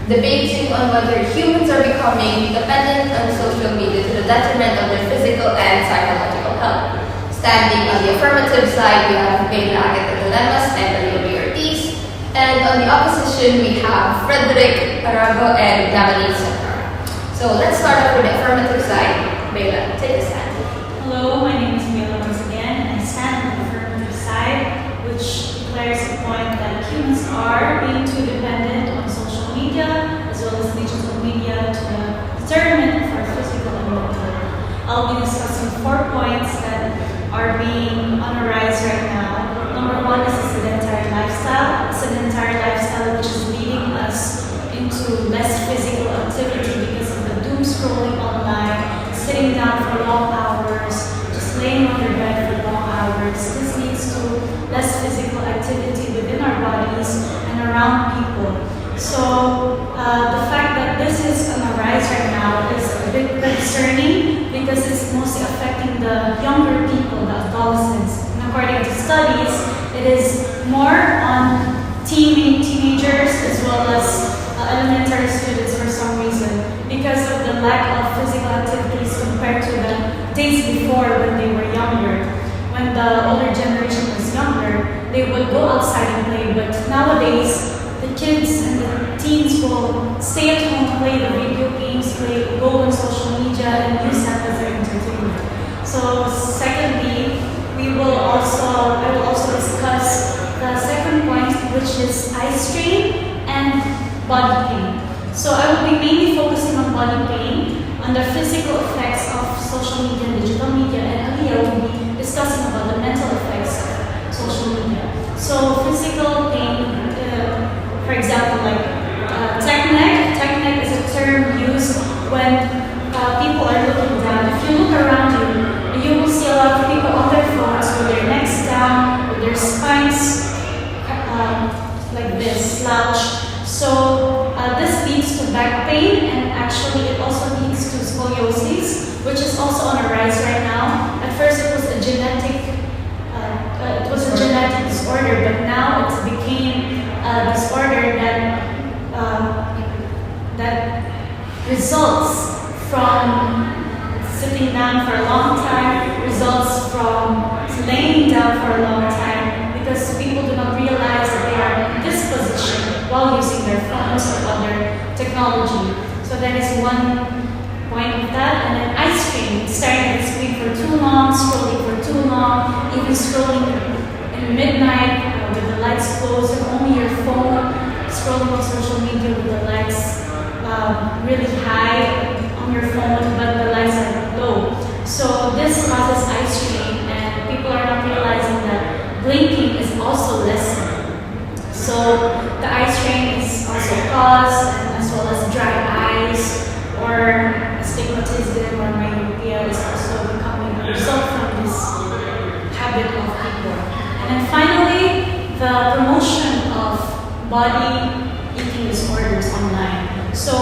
debating on whether humans are becoming dependent on social media to the detriment of their physical and psychological health. Standing on the affirmative side, we have Bela Agatha Dilemmas and Olivia Ortiz. And on the opposition, we have Frederick Arago and Natalie Sakar. So let's start off with the affirmative side. Bela, take a stand. Hello, my name is Bela once again, and I stand on the affirmative side, which declares the point that humans are being too dependent on social media as well as digital media to the determinant of our physical and mental. I'll be discussing 4 points that are being on the rise right now. Number 1 is a sedentary lifestyle. A sedentary lifestyle which is leading us into less physical activity because of the doom scrolling online, sitting down for long hours, just laying on your bed for long hours. This leads to less physical activity within our bodies and around people. So the fact that this is on the rise right now is a bit concerning because it's mostly affecting the younger people, the adolescents. And according to studies, it is more on teenagers as well as elementary students for some reason because of the lack of physical activities compared to the days before when they were younger. When the older generation was younger, they would go outside and play, but nowadays the kids and the teens will stay at home, play the video games, go on social media and use that as their entertainment. So secondly, I will also discuss the second point, which is eye strain and body pain. So I will be mainly focusing on body pain, on the physical effects of social media and digital media, and Aliyah will be discussing about the mental effects of social media. So physical pain, for example, like tech neck. Tech neck is a term used when people are looking down. If you look around you, you will see a lot of people on their phones with their necks down, with their spines like this, slouched. So this leads to back pain, and actually it also leads to scoliosis, which is also on a rise right now. At first it was a genetic disorder, but now it became a disorder that results from sitting down for a long time, results from laying down for a long time, because people do not realize that they are in this position while using their phones or other technology. So that is one point of that. And then eye strain, staring at the screen for too long, scrolling for too long, even scrolling in midnight with the lights closed and only your phone, scrolling on social media with the lights really high on your phone, but the lights are low. So this causes eye strain, and people are not realizing that blinking is also lessened. So the eye strain is also caused, as well as dry eyes or astigmatism or myopia is also becoming a result from this habit of people. And then finally, the promotion of body eating disorders online. So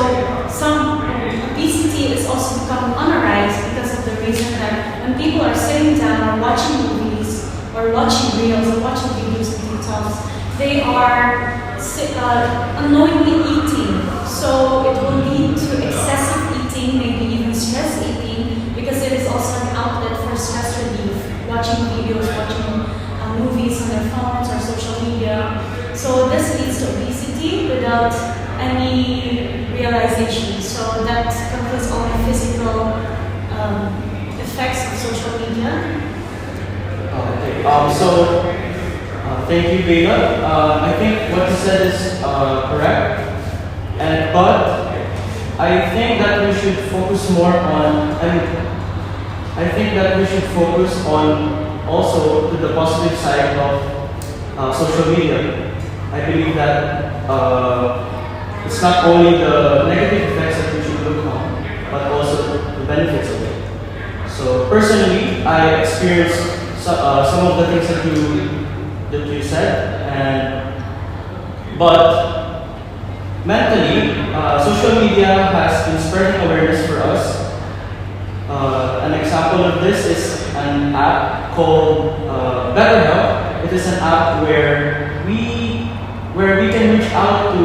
some obesity is also becoming on a rise because of the reason that when people are sitting down or watching movies or watching reels or watching videos and TikToks, they are unknowingly eating. So it will lead to excessive eating, maybe even stress eating, because it is also an outlet for stress relief, watching videos, watching movies on their phones or social media. So this leads to obesity without any realization. So that concludes all the physical effects of social media. Okay. Thank you, Bela. I think what you said is correct, but I think that we should focus more on. I think that we should focus on also to the positive side of social media. I believe that it's not only the negative effects that we should look on, but also the benefits of it. So personally, I experienced some of the things that you said, but mentally, social media has been spreading awareness for us. An example of this is an app called BetterHelp. It is an app where we can reach out to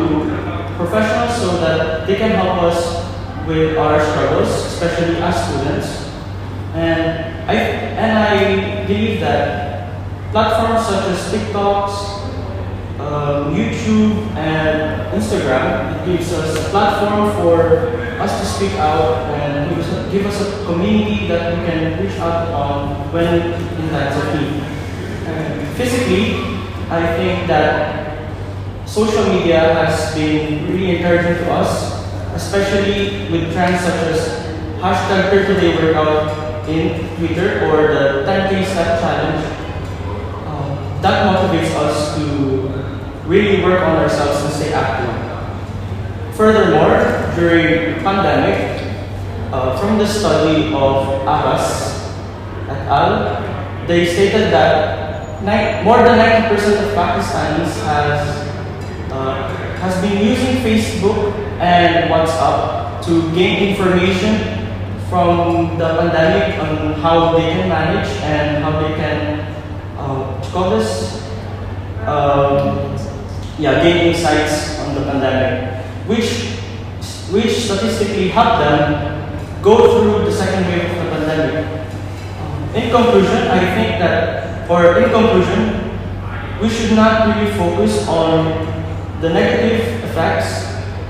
professionals so that they can help us with our struggles, especially as students. And I believe that platforms such as TikToks, YouTube, and Instagram, it gives us a platform for us to speak out and give us a community that we can reach out on when in times of need. And physically, I think that social media has been really encouraging to us, especially with trends such as hashtag 30-day workout in Twitter or the 10K step challenge. That motivates us to really work on ourselves and stay active. Furthermore, during pandemic, from the study of Aras et al., they stated that more than 90% of Pakistanis has been using Facebook and WhatsApp to gain information from the pandemic on how they can manage and how they can gain insights on the pandemic, which statistically helped them go through the second wave of the pandemic. In conclusion, we should not really focus on the negative effects,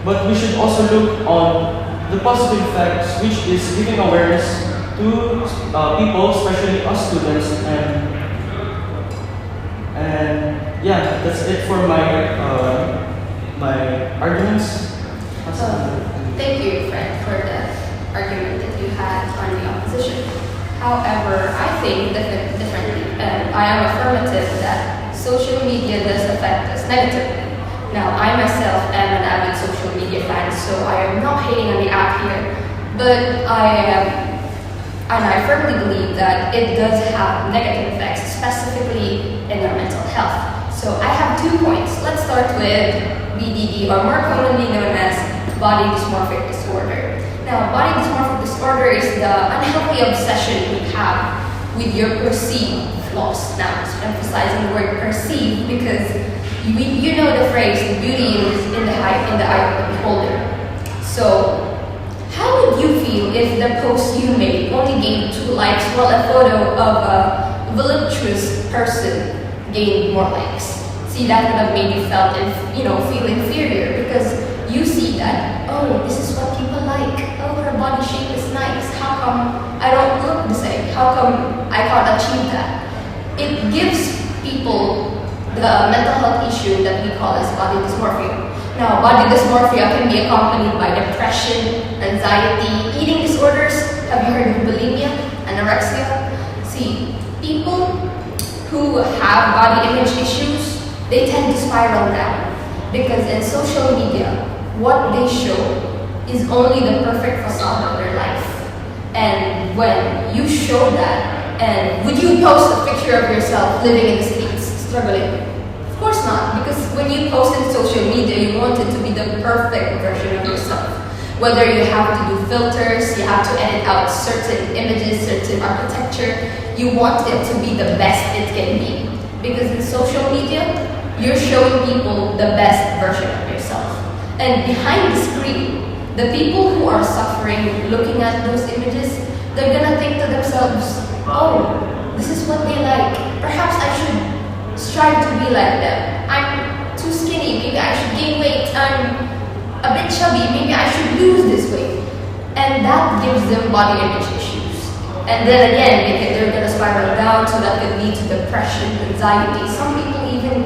but we should also look on the positive effects, which is giving awareness to people, especially us students, and yeah, that's it for my my arguments. Thank you, Fred, for the argument that you had on the opposition. However, I think differently. I am affirmative that social media does affect us negatively. Now, I myself am an avid social media fan, so I am not hating on the app here, but I firmly believe that it does have negative effects, specifically in our mental health. So I have 2 points. Let's start with BDD, or more commonly known as body dysmorphic disorder. Now, body dysmorphic disorder is the unhealthy obsession we have with your perceived flaws. Now, I'm emphasizing the word perceived because you know the phrase, beauty is in the eye of the beholder. So, how would you feel if the post you made only gained 2 likes while a photo of a voluptuous person gained more likes? See, that would have made you feel inferior because you see that, oh, this is what people like. Oh, her body shape is nice. How come I don't look the same? How come I can't achieve that? It gives people the mental health issue that we call as body dysmorphia. Now, body dysmorphia can be accompanied by depression, anxiety, eating disorders. Have you heard of bulimia, anorexia? See, people who have body image issues, they tend to spiral down because in social media, what they show is only the perfect facade of their life. And when you show that, and would you post a picture of yourself living in the streets, struggling? Of course not, because when you post in social media, you want it to be the perfect version of yourself. Whether you have to do filters, you have to edit out certain images, certain architecture, you want it to be the best it can be. Because in social media, you're showing people the best version of yourself. And behind the screen, the people who are suffering looking at those images, they're gonna think to themselves, oh, this is what they like. Perhaps I should strive to be like them. I'm too skinny, maybe I should gain weight. I'm a bit chubby, maybe I should lose this weight. And that gives them body image issues. And then again, they're gonna spiral down, so that could lead to depression, anxiety. Some people even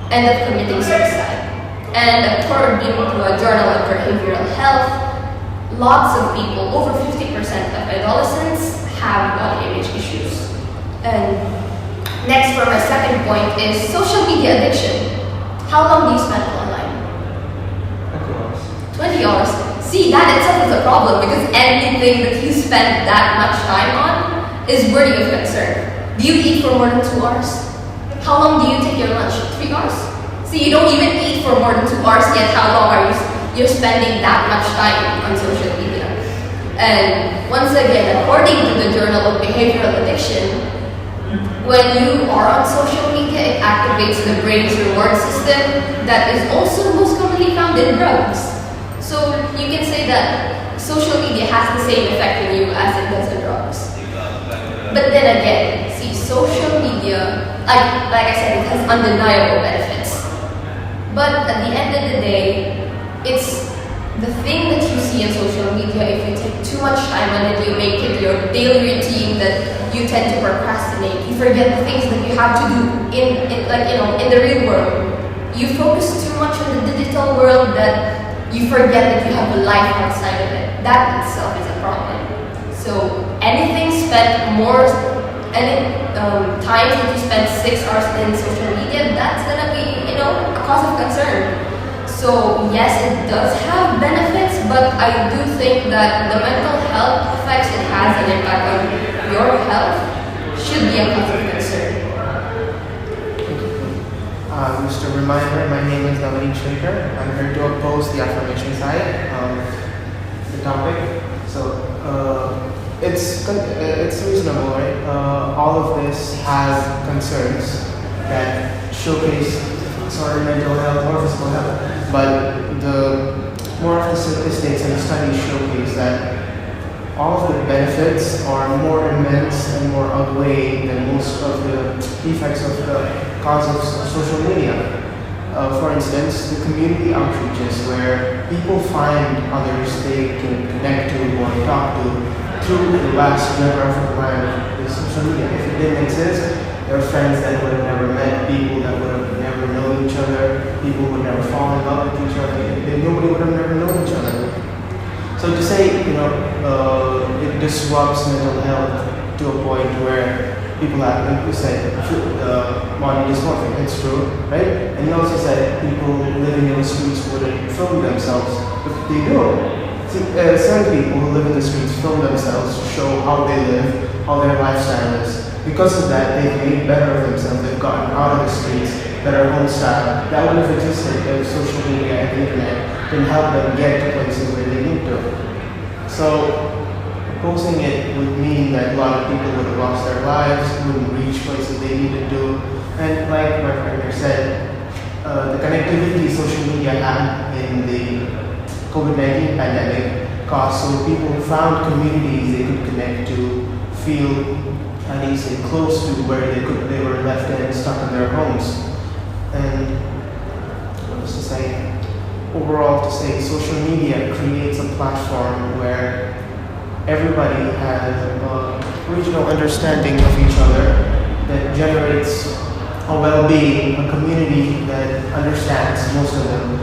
end up committing suicide. And according to a journal of behavioral health, lots of people, over 50% of adolescents, have body image issues. And next, for my second point, is social media addiction. How long do you spend online? 20 hours. See, that itself is a problem because anything that you spend that much time on is worthy of concern. Do you eat for more than 2 hours? How long do you take your lunch? 3 hours? See, you don't even eat for more than 2 hours, yet how long are you're spending that much time on social media? And once again, according to the Journal of Behavioral Addiction, when you are on social media, it activates the brain's reward system that is also most commonly found than drugs. So you can say that social media has the same effect on you as it does on drugs. But then again, see, social media, like I said, it has undeniable benefits. But at the end of the day, it's the thing that you see on social media. If you take too much time on it, you make it your daily routine that you tend to procrastinate. You forget the things that you have to do in the real world. You focus too much on the digital world that you forget that you have a life outside of it. That itself is a problem. So anything spent times that you spend 6 hours in social media, that's gonna be, a cause of concern. So yes, it does have benefits, but I do think that the mental health effects it has an impact on your health should be a cause of concern. Just a reminder, my name is Naveen Shaker. I'm here to oppose the affirmation side of the topic. So it's reasonable, right? All of this has concerns that showcase mental health or physical health, but more of the statistics and studies showcase that all of the benefits are more immense and more outweigh than most of the effects of the cause of social media. For instance, the community outreaches where people find others they can connect to or talk to through the vast network of the social media. If it didn't exist, there are friends that would have never met, people that would have never known each other, people would never fall in love with each other, nobody would have never known each other. So to say, it disrupts mental health to a point where people have, like you said, body dysmorphia, it's true, right? And you also said people living in the streets wouldn't film themselves, but they do. See, certain people who live in the streets film themselves to show how they live, how their lifestyle is. Because of that, they've made better of themselves, they've gotten out of the streets, better home style. That would have existed if social media and the internet didn't help them get to places where they need to. So, opposing it would mean that a lot of people would have lost their lives, wouldn't reach places they needed to. And like my friend here said, the connectivity social media had in the COVID-19 pandemic caused so people who found communities they could connect to, feel at least close to where they were left and stuck in their homes. And what was to say? Overall, to say social media creates a platform where everybody has a regional understanding of each other that generates a well-being, a community that understands most of them.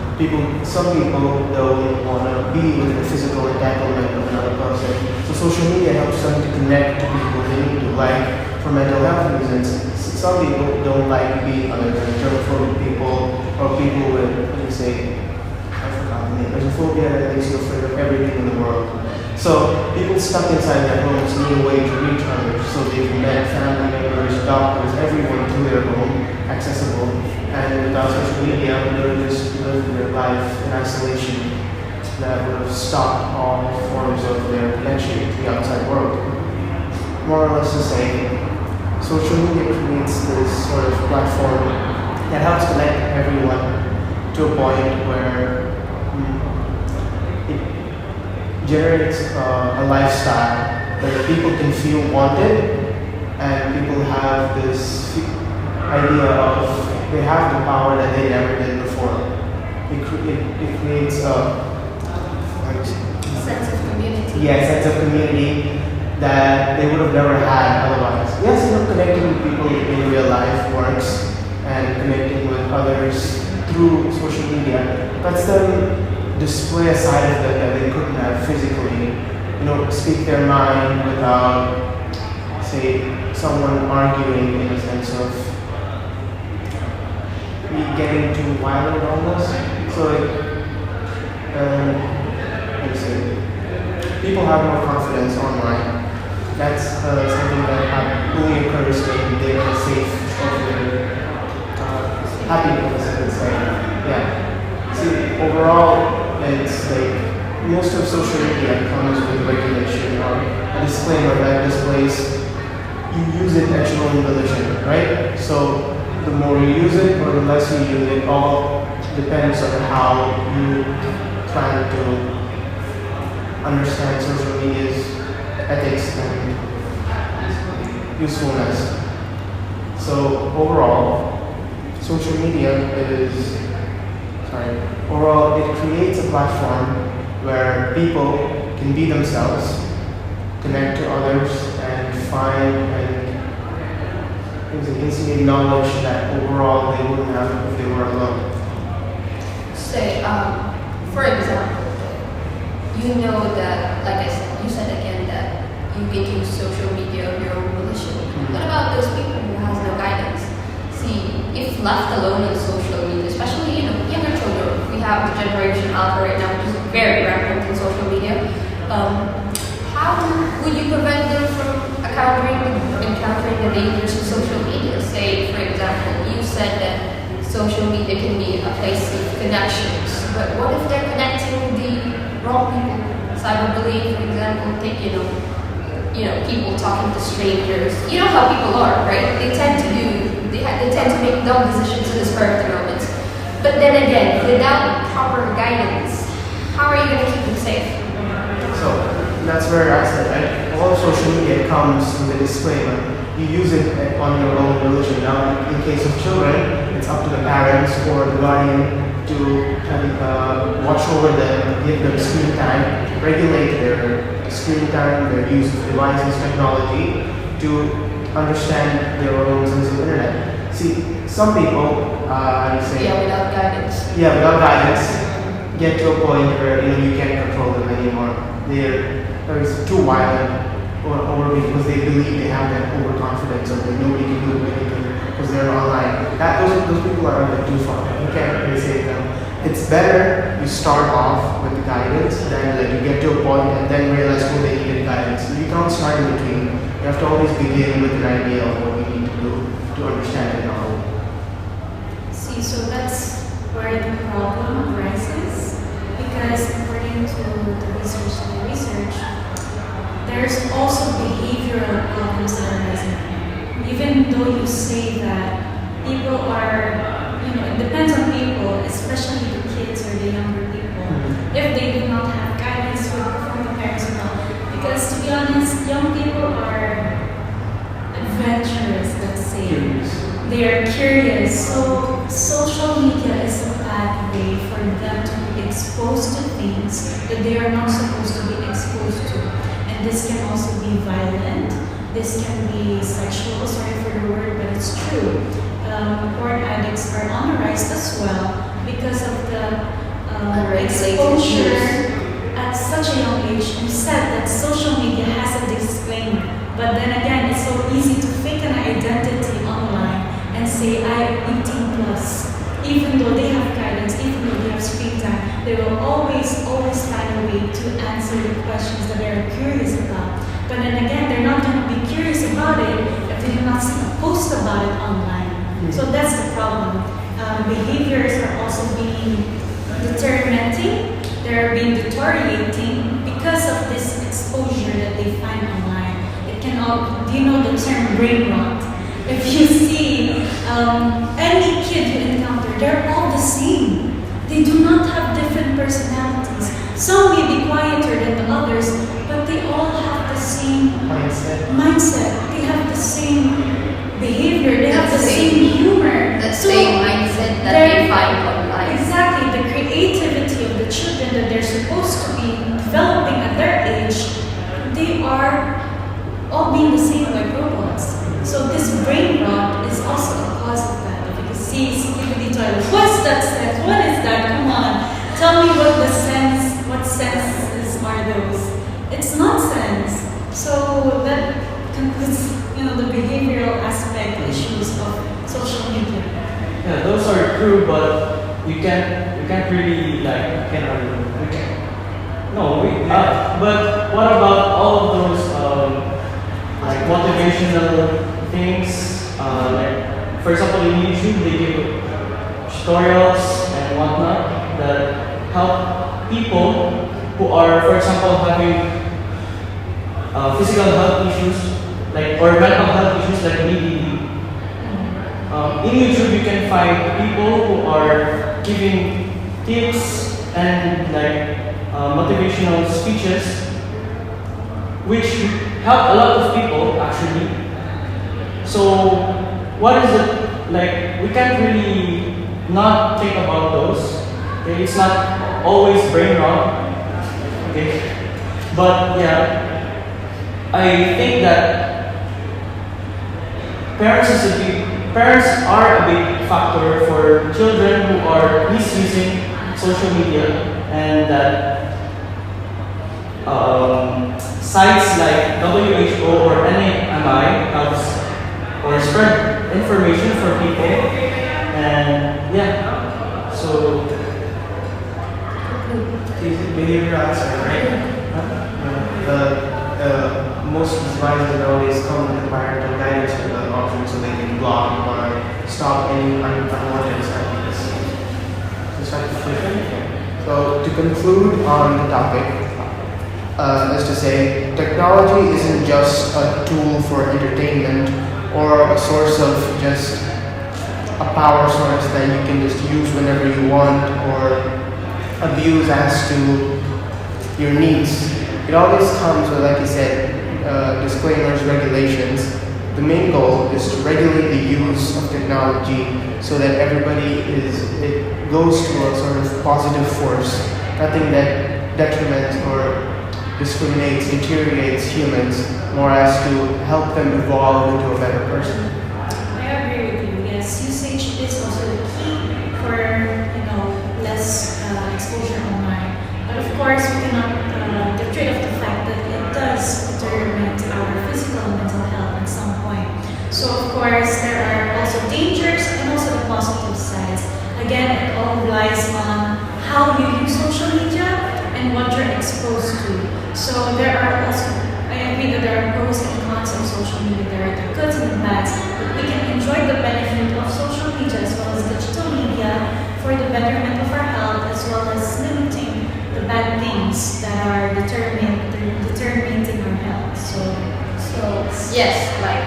Some people don't want to be with the physical entanglement of another person. So social media helps them to connect to people they need to, like for mental health reasons. Some people don't like being other than germaphobic people or people with, I forgot the name. There's a phobia that makes you afraid of everything in the world. So people stuck inside their homes need a way to reach others. So they've met family members, doctors, everyone through their home, accessible. And without social media, they would just live their life in isolation. That would have stopped all forms of their connection to the outside world. More or less to say, social media creates this sort of platform that helps connect everyone to a point where it generates a lifestyle that people can feel wanted, and people have this idea of they have the power that they never did before. It creates a Sense of community. Yeah, sense of community that they would have never had otherwise. Yes, connecting with people in real life works, and connecting with others through social media lets them display a side of them that they couldn't have physically. Speak their mind without, say, someone arguing in a sense of getting too violent almost. So, people have more confidence online. That's something that only occurs when they are safe of their happiness, I would say. Yeah. See, overall, it's like most of social media comes with regulation or a disclaimer that displays you use it at your own volition, right? So the more you use it or the less you use it, all depends on how you plan to understand social media's ethics and usefulness. So social media overall it creates a platform where people can be themselves, connect to others, and find and instigate knowledge that overall they wouldn't have if they were alone. Say, for example, you know that, like I said, you said again that you can use social media of your own volition. What about those people who has no guidance? See, if left alone on social media, especially younger children, we have the generation Alpha right now, which is very rampant in social media. How would you prevent them from encountering the dangers of social media? Say, for example, you said that social media can be a place of connections, but what if they're connecting the wrong people? Cyberbullying, for example, take people talking to strangers. You know how people are, right? They tend to make dumb decisions in the spur of the moment. But then again, without proper guidance, how are you going to keep them safe? So that's where I said, right? All social media comes with a disclaimer. You use it on your own volition. Now, in case of children, it's up to the parents or the guardian to watch over them, give them screen time, regulate their screen time, their use of devices, technology, to understand their own sense of internet. See, some people, Without guidance. without guidance, get to a point where you can't control them anymore. They're too violent or because they believe they have that overconfidence of that nobody can do anything because they're online. Those people are a bit too far. You can't really save them. It's better you start off with the guidance than you get to a point and then realize they needed guidance. You can't start in between. You have to always begin with an idea of what you need to do to understand it now. See, so that's where the problem arises, because according to the research, there's also behavioral problems that are arising. Even though you say that people are, it depends on people, especially the kids or the younger people, if they do not have guidance from the parents or not. Because to be honest, young people are adventurous, let's say. They are curious. So social media is a pathway for them to be exposed to things that they are not supposed to be exposed to. And this can also be violent. This can be sexual, sorry for the word, but it's true. Porn addicts are on the rise as well because of the exposure at such a young age. You said that social media has a disclaimer, but then again, it's so easy to fake an identity online and say, I'm 18 plus. Even though they have guidance, even though they have screen time, they will always find a way to answer the questions that they're curious about. But then again, they're not going to be curious about it if they do not see a post about it online. So that's the problem. Behaviors are also being deteriorating. They're being deteriorating because of this exposure that they find online. It can all, do you know the term brain rot? If you see any kid you encounter, they're all the same. They do not have different personalities. Some may be quieter than the others, but they all have the same mindset. They have the same behavior. They have the same humor. The same mindset that they find online. Exactly. The creativity of the children that they're supposed to be developing at their age, they are all being the same like robots. So this brain rot is also a cause of that. Because see, skippity toilet. What's that sense? What is that? Come on. Tell me what senses are those? It's nonsense. So that concludes, the behavioral aspect issues of social media. Yeah, those are true, but you can't really but what about all of those motivational things? For example, in YouTube, they give tutorials and whatnot that help people who are, for example, having physical health issues, or mental health issues like ADD. In YouTube, you can find people who are giving tips and like motivational speeches, which help a lot of people actually. So what is it like? We can't really not think about those. Okay? It's not always brain rot. Okay, but yeah, I think that parents are a big factor for children who are misusing social media, and that sites like WHO or NAMI helps or spread information for people, and yeah, so Behavioral answer, right? The most devices nowadays come with the parental guidance for the option so they can block or stop any unwanted activities. So to conclude on the topic, is to say technology isn't just a tool for entertainment or a source of just a power source that you can just use whenever you want or abuse as to your needs. It always comes with, like you said, disclaimers, regulations. The main goal is to regulate the use of technology so that it goes to a sort of positive force, nothing that detriments or discriminates, deteriorates humans, more as to help them evolve into a better person. I agree with you. Yes, usage is also the key for less exposure online. But of course, we cannot get rid of the fact that it does determine our physical and mental health at some point. So of course, there are also dangers and also the positive sides. Again, it all relies on how you use social media and what you're exposed to. So there are also, I agree that there are pros and cons of social media. There are the goods and the bads, but we can enjoy the benefit of social media as well as digital media for the betterment of our health, as well as limiting the bad things that are determining our health. So yes, like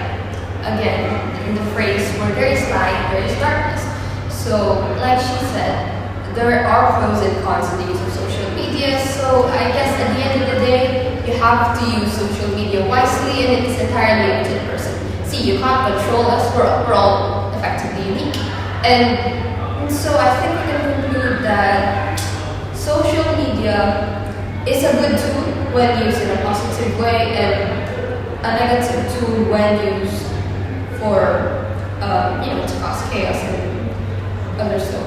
again, in the phrase where there is light, there is darkness. So like she said, there are pros and cons in the use of social media. So I guess at the end of the day, you have to use social media wisely, and it is entirely up to the person. See, you can't control us. We're all effectively unique, and so I think we can conclude that social media is a good tool when used in a positive way, and a negative tool when used for to cause chaos and other stuff.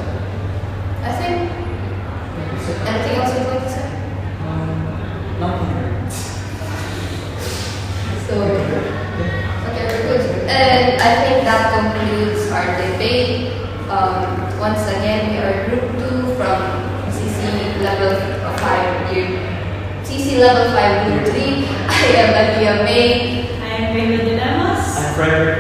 I think. Anything else you'd like to say? Nothing. So, okay, very good. And I think that concludes our debate. Once again, we are Group 2 from CC Level 5 CC Level 5 Group 3. I am Nadia May. I am Raymond Dilemas. I'm Frederick.